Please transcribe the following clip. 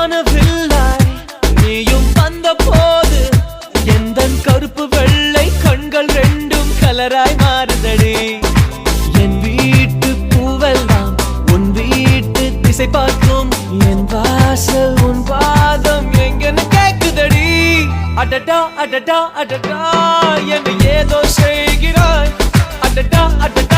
வானவில்லாய் நீயும் வந்த போது எந்தன் கருப்பு வெள்ளை கண்கள் ரெண்டும் கலராய் மாறுதடி. என் வீட்டு பூவெல்லாம் உன் வீட்டு திசை பார்க்கும், என் வாசல் உன் பாதம் எங்கன்னு கேக்குதடி. அடடா அடடா அடடா என்ன ஏதோ செய்கிறாய், அடடா அடடா